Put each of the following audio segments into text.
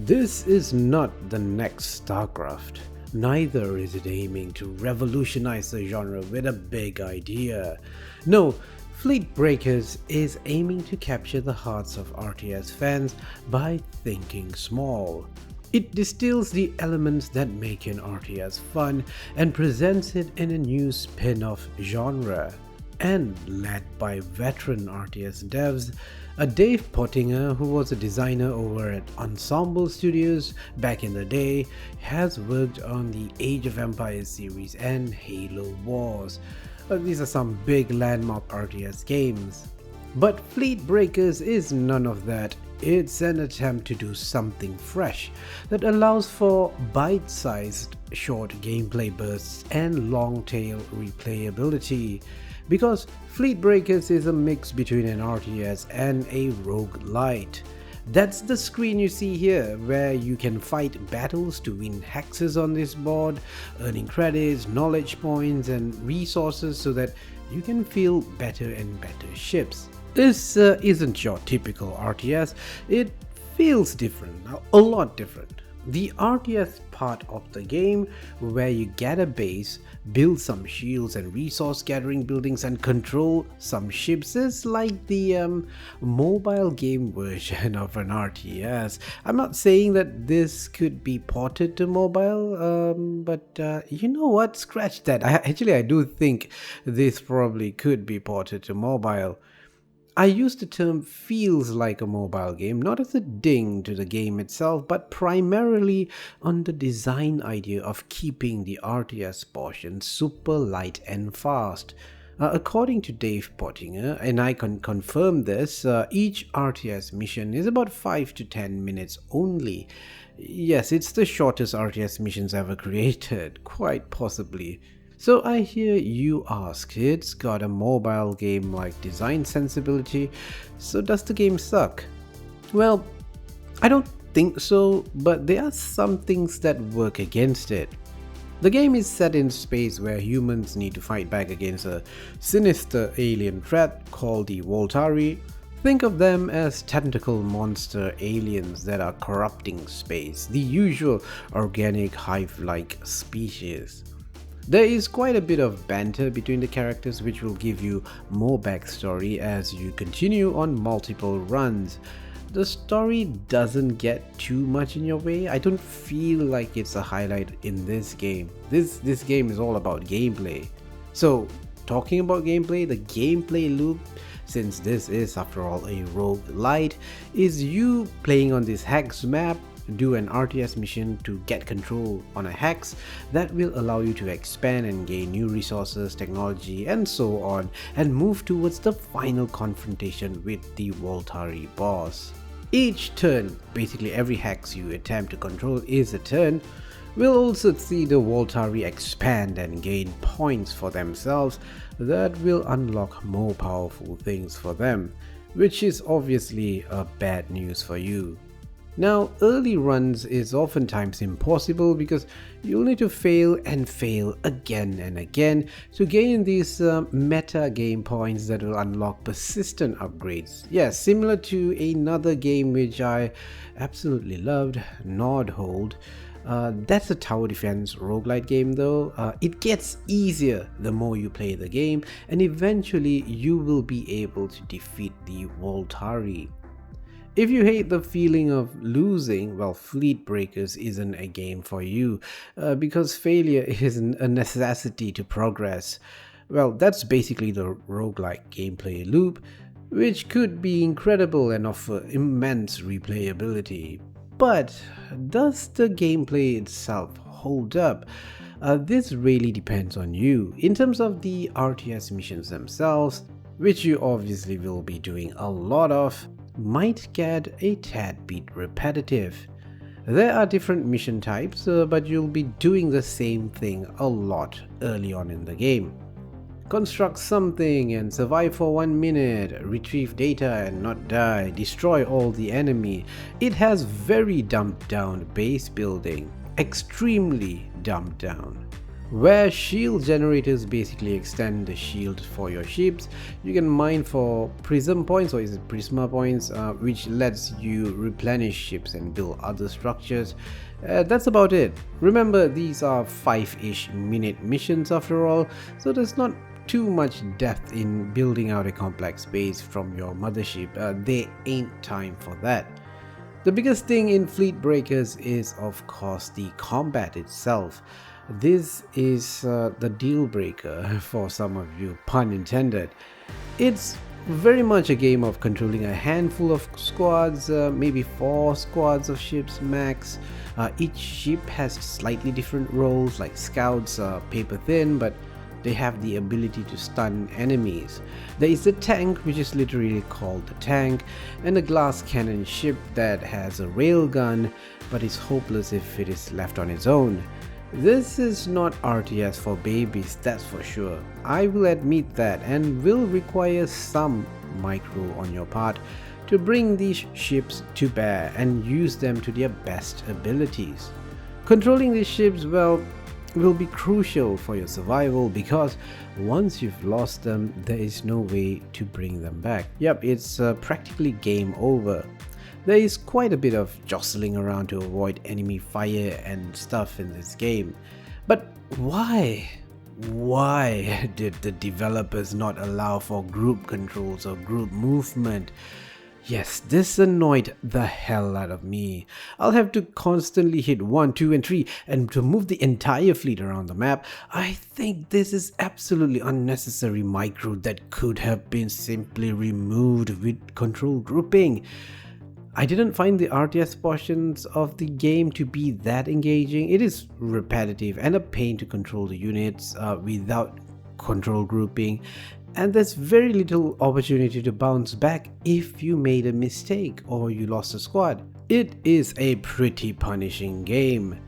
This is not the next StarCraft. Neither is it aiming to revolutionize the genre with a big idea. No, Fleetbreakers is aiming to capture the hearts of RTS fans by thinking small. It distills the elements that make an RTS fun and presents it in a new spin-off genre. And led by veteran RTS devs, Dave Pottinger, who was a designer over at Ensemble Studios back in the day, has worked on the Age of Empires series and Halo Wars. These are some big landmark RTS games. But Fleetbreakers is none of that. It's an attempt to do something fresh that allows for bite-sized short gameplay bursts and long-tail replayability. Because Fleetbreakers is a mix between an RTS and a roguelite. That's the screen you see here, where you can fight battles to win hexes on this board, earning credits, knowledge points and resources so that you can feel better and better ships. This isn't your typical RTS, it feels different, a lot different. The RTS part of the game, where you get a base, build some shields and resource gathering buildings and control some ships, is like the mobile game version of an RTS. I'm not saying that this could be ported to mobile, but you know what, scratch that. I do think this probably could be ported to mobile. I use the term feels like a mobile game, not as a ding to the game itself, but primarily on the design idea of keeping the RTS portion super light and fast. According to Dave Pottinger, and I can confirm this, each RTS mission is about 5 to 10 minutes only. Yes, it's the shortest RTS missions ever created, quite possibly. So I hear you ask, it's got a mobile game-like design sensibility, so does the game suck? Well, I don't think so, but there are some things that work against it. The game is set in space where humans need to fight back against a sinister alien threat called the Voltari. Think of them as tentacle monster aliens that are corrupting space, the usual organic hive-like species. There is quite a bit of banter between the characters, which will give you more backstory as you continue on multiple runs. The story doesn't get too much in your way. I don't feel like it's a highlight in this game. This game is all about gameplay. So, talking about gameplay, the gameplay loop, since this is after all a roguelite, is you playing on this hex map, do an RTS mission to get control on a hex that will allow you to expand and gain new resources, technology and so on, and move towards the final confrontation with the Voltari boss. Each turn, basically every hex you attempt to control is a turn, will also see the Voltari expand and gain points for themselves that will unlock more powerful things for them, which is obviously a bad news for you. Now, early runs is oftentimes impossible because you'll need to fail and fail again and again to gain these meta game points that will unlock persistent upgrades. Yes, similar to another game which I absolutely loved, Nordhold. That's a tower defense roguelite game though. It gets easier the more you play the game, and eventually you will be able to defeat the Voltari. If you hate the feeling of losing, well, Fleetbreakers isn't a game for you, because failure isn't a necessity to progress. Well, that's basically the roguelike gameplay loop, which could be incredible and offer immense replayability. But does the gameplay itself hold up? This really depends on you. In terms of the RTS missions themselves, which you obviously will be doing a lot of, might get a tad bit repetitive. There are different mission types, but you'll be doing the same thing a lot early on in the game. Construct something and survive for 1 minute, retrieve data and not die, destroy all the enemy. It has very dumbed down base building, extremely dumbed down. where shield generators basically extend the shield for your ships. You can mine for prism points, or is it prisma points, which lets you replenish ships and build other structures. That's about it. Remember, these are 5-ish minute missions after all, so there's not too much depth in building out a complex base from your mothership. There ain't time for that. The biggest thing in Fleetbreakers is of course the combat itself. This is the deal breaker for some of you, pun intended. It's very much a game of controlling a handful of squads, maybe 4 squads of ships max. Each ship has slightly different roles, like scouts are paper thin, but they have the ability to stun enemies. There is the tank, which is literally called the tank, and a glass cannon ship that has a railgun but is hopeless if it is left on its own. This is not RTS for babies, that's for sure. I will admit that, and will require some micro on your part to bring these ships to bear and use them to their best abilities. Controlling these ships, well, will be crucial for your survival, because once you've lost them, there is no way to bring them back. Yep, it's practically game over. There is quite a bit of jostling around to avoid enemy fire and stuff in this game. But why? Why did the developers not allow for group controls or group movement? Yes, this annoyed the hell out of me. I'll have to constantly hit 1, 2 and 3 and to move the entire fleet around the map. I think this is absolutely unnecessary micro that could have been simply removed with control grouping. I didn't find the RTS portions of the game to be that engaging. It is repetitive and a pain to control the units without control grouping, and there's very little opportunity to bounce back if you made a mistake or you lost a squad. It is a pretty punishing game.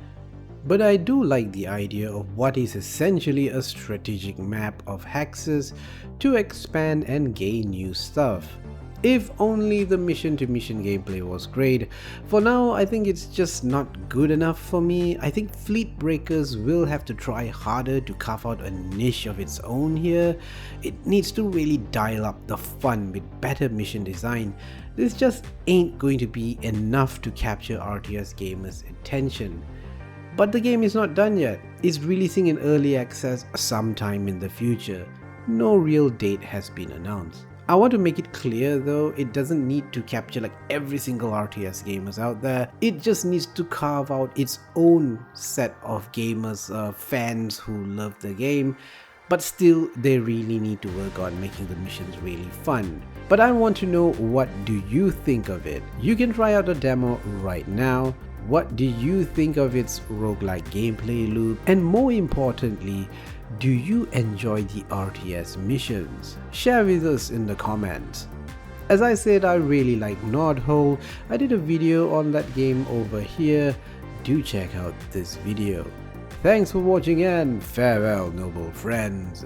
But I do like the idea of what is essentially a strategic map of hexes to expand and gain new stuff. If only the mission-to-mission gameplay was great. For now, I think it's just not good enough for me. I think Fleetbreakers will have to try harder to carve out a niche of its own here. It needs to really dial up the fun with better mission design. This just ain't going to be enough to capture RTS gamers' attention. But the game is not done yet. It's releasing in early access sometime in the future. No real date has been announced. I want to make it clear though, it doesn't need to capture like every single RTS gamers out there. It just needs to carve out its own set of gamers, fans who love the game. But still, they really need to work on making the missions really fun. But I want to know, what do you think of it? You can try out the demo right now. What do you think of its roguelike gameplay loop? And more importantly, do you enjoy the RTS missions? Share with us in the comments. As I said, I really like Nordhole. I did a video on that game over here. Do check out this video. Thanks for watching and farewell, noble friends.